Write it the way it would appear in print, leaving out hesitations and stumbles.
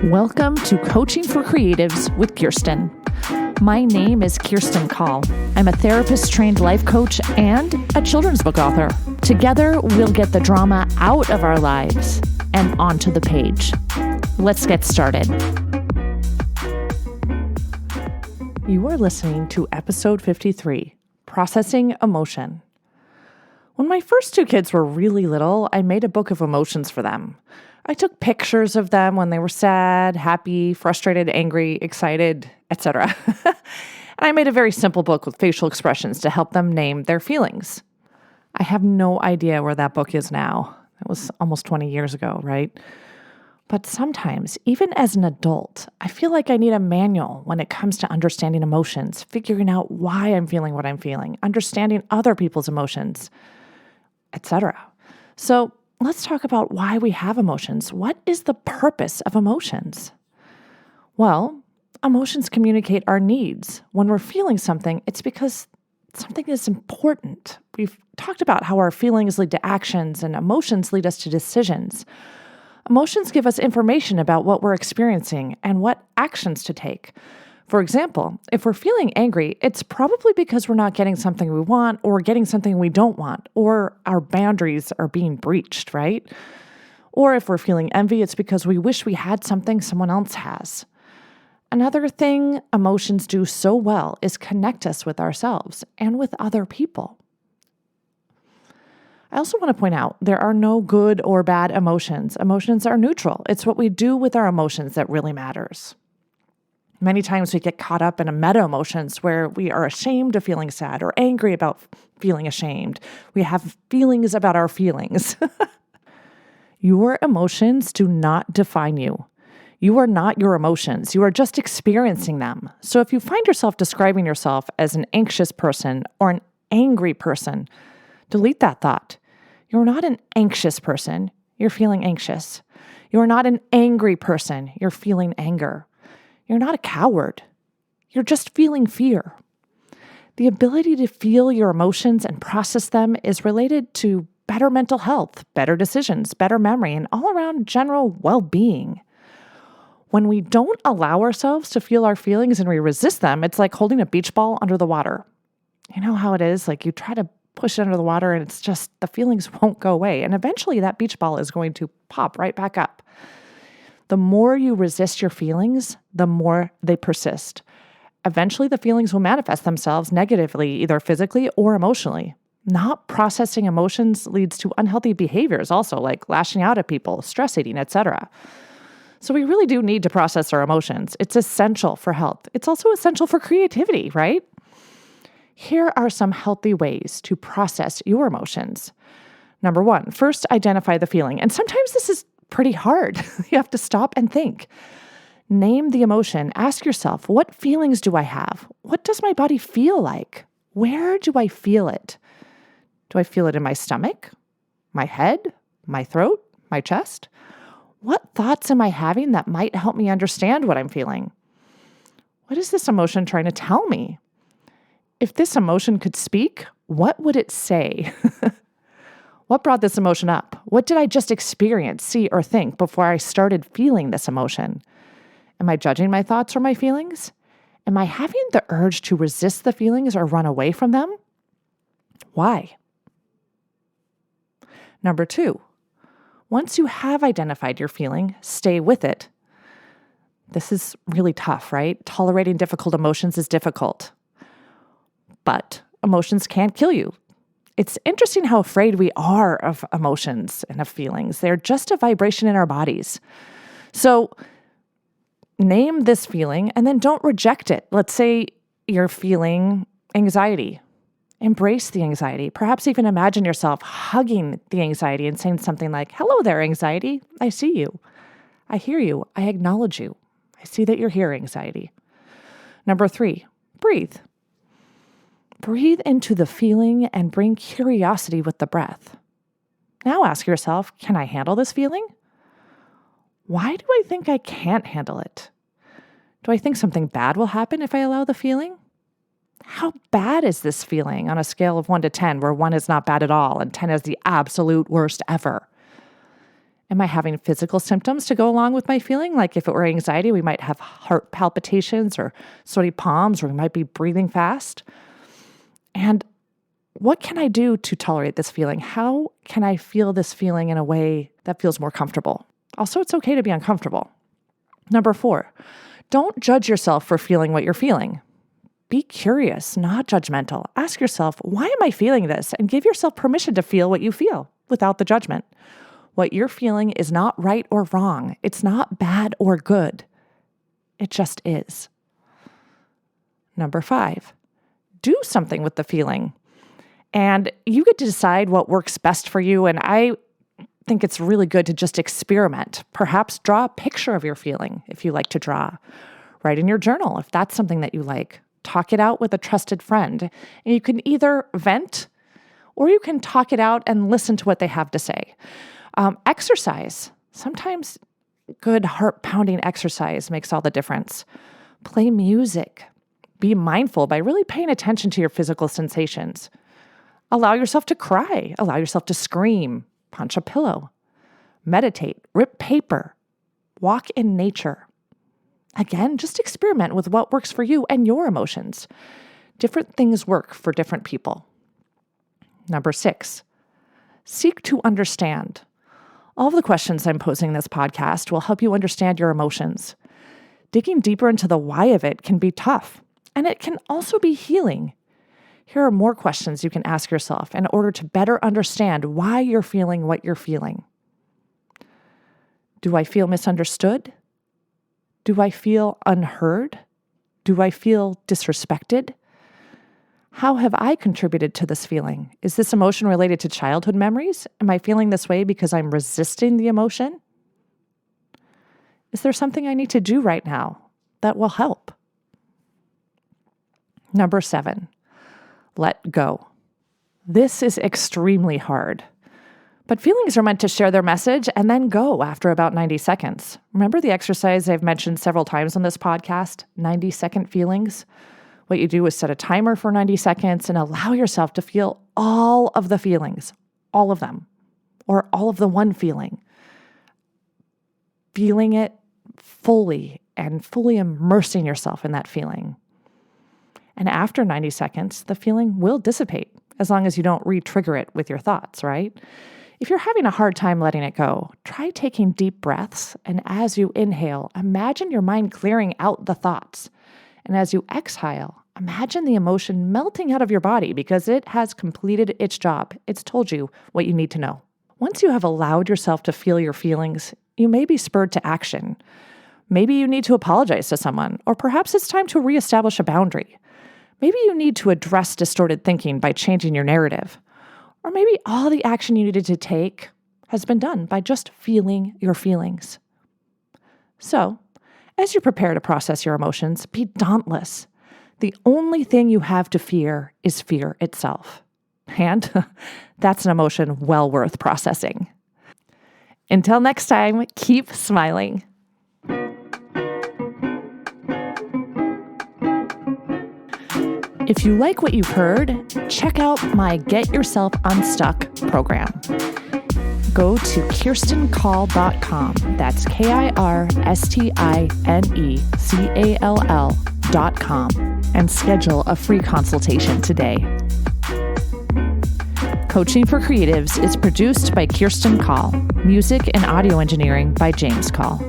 Welcome to Coaching for Creatives with Kirsten. My name is Kirsti Call. I'm a therapist-trained life coach and a children's book author. Together, we'll get the drama out of our lives and onto the page. Let's get started. You are listening to Episode 53, Processing Emotion. When my first two kids were really little, I made a book of emotions for them. I took pictures of them when they were sad, happy, frustrated, angry, excited, etc. And I made a very simple book with facial expressions to help them name their feelings. I have no idea where that book is now. That was almost 20 years ago, right? But sometimes, even as an adult, I feel like I need a manual when it comes to understanding emotions, figuring out why I'm feeling what I'm feeling, understanding other people's emotions, etc. So let's talk about why we have emotions. What is the purpose of emotions? Well, emotions communicate our needs. When we're feeling something, it's because something is important. We've talked about how our feelings lead to actions and emotions lead us to decisions. Emotions give us information about what we're experiencing and what actions to take. For example, if we're feeling angry, it's probably because we're not getting something we want or getting something we don't want, or our boundaries are being breached, right? Or if we're feeling envy, it's because we wish we had something someone else has. Another thing emotions do so well is connect us with ourselves and with other people. I also want to point out there are no good or bad emotions. Emotions are neutral. It's what we do with our emotions that really matters. Many times we get caught up in a meta emotions where we are ashamed of feeling sad or angry about feeling ashamed. We have feelings about our feelings. Your emotions do not define you. You are not your emotions. You are just experiencing them. So if you find yourself describing yourself as an anxious person or an angry person, delete that thought. You're not an anxious person. You're feeling anxious. You're not an angry person. You're feeling anger. You're not a coward. You're just feeling fear. The ability to feel your emotions and process them is related to better mental health, better decisions, better memory, and all around general well-being. When we don't allow ourselves to feel our feelings and we resist them, it's like holding a beach ball under the water. You know how it is? Like you try to push it under the water and it's just the feelings won't go away. And eventually that beach ball is going to pop right back up. The more you resist your feelings, the more they persist. Eventually, the feelings will manifest themselves negatively, either physically or emotionally. Not processing emotions leads to unhealthy behaviors also, like lashing out at people, stress eating, etc. So we really do need to process our emotions. It's essential for health. It's also essential for creativity, right? Here are some healthy ways to process your emotions. Number one, first identify the feeling. And sometimes this is pretty hard. You have to stop and think. Name the emotion. Ask yourself, what feelings do I have? What does my body feel like? Where do I feel it? Do I feel it in my stomach, my head, my throat, my chest? What thoughts am I having that might help me understand what I'm feeling? What is this emotion trying to tell me? If this emotion could speak, what would it say? What brought this emotion up? What did I just experience, see, or think before I started feeling this emotion? Am I judging my thoughts or my feelings? Am I having the urge to resist the feelings or run away from them? Why? Number two, once you have identified your feeling, stay with it. This is really tough, right? Tolerating difficult emotions is difficult. But emotions can't kill you. It's interesting how afraid we are of emotions and of feelings. They're just a vibration in our bodies. So name this feeling and then don't reject it. Let's say you're feeling anxiety. Embrace the anxiety. Perhaps even imagine yourself hugging the anxiety and saying something like, "Hello there, anxiety. I see you. I hear you. I acknowledge you. I see that you're here, anxiety." Number three, breathe. Breathe into the feeling and bring curiosity with the breath. Now ask yourself, can I handle this feeling? Why do I think I can't handle it? Do I think something bad will happen if I allow the feeling? How bad is this feeling on a scale of 1 to 10, where 1 is not bad at all and 10 is the absolute worst ever? Am I having physical symptoms to go along with my feeling? Like if it were anxiety, we might have heart palpitations or sweaty palms, or we might be breathing fast. And what can I do to tolerate this feeling? How can I feel this feeling in a way that feels more comfortable? Also, it's okay to be uncomfortable. Number 4, don't judge yourself for feeling what you're feeling. Be curious, not judgmental. Ask yourself, why am I feeling this? And give yourself permission to feel what you feel without the judgment. What you're feeling is not right or wrong. It's not bad or good. It just is. Number 5, do something with the feeling. And you get to decide what works best for you. And I think it's really good to just experiment. Perhaps draw a picture of your feeling if you like to draw. Write in your journal if that's something that you like. Talk it out with a trusted friend. And you can either vent or you can talk it out and listen to what they have to say. Exercise. Sometimes good heart-pounding exercise makes all the difference. Play music. Be mindful by really paying attention to your physical sensations. Allow yourself to cry. Allow yourself to scream. Punch a pillow. Meditate. Rip paper. Walk in nature. Again, just experiment with what works for you and your emotions. Different things work for different people. Number 6, seek to understand. All of the questions I'm posing in this podcast will help you understand your emotions. Digging deeper into the why of it can be tough, and it can also be healing. Here are more questions you can ask yourself in order to better understand why you're feeling what you're feeling. Do I feel misunderstood? Do I feel unheard? Do I feel disrespected? How have I contributed to this feeling? Is this emotion related to childhood memories? Am I feeling this way because I'm resisting the emotion? Is there something I need to do right now that will help? Number 7, let go. This is extremely hard. But feelings are meant to share their message and then go after about 90 seconds. Remember the exercise I've mentioned several times on this podcast, 90-second feelings? What you do is set a timer for 90 seconds and allow yourself to feel all of the feelings, all of them, or all of the one feeling. Feeling it fully and fully immersing yourself in that feeling. And after 90 seconds, the feeling will dissipate as long as you don't re-trigger it with your thoughts, right? If you're having a hard time letting it go, try taking deep breaths, and as you inhale, imagine your mind clearing out the thoughts. And as you exhale, imagine the emotion melting out of your body because it has completed its job. It's told you what you need to know. Once you have allowed yourself to feel your feelings, you may be spurred to action. Maybe you need to apologize to someone, or perhaps it's time to reestablish a boundary. Maybe you need to address distorted thinking by changing your narrative. Or maybe all the action you needed to take has been done by just feeling your feelings. So, as you prepare to process your emotions, be dauntless. The only thing you have to fear is fear itself. And that's an emotion well worth processing. Until next time, keep smiling. If you like what you've heard, check out my Get Yourself Unstuck program. Go to KirstenCall.com. That's KirstineCall.com and schedule a free consultation today. Coaching for Creatives is produced by Kirsti Call. Music and audio engineering by James Call.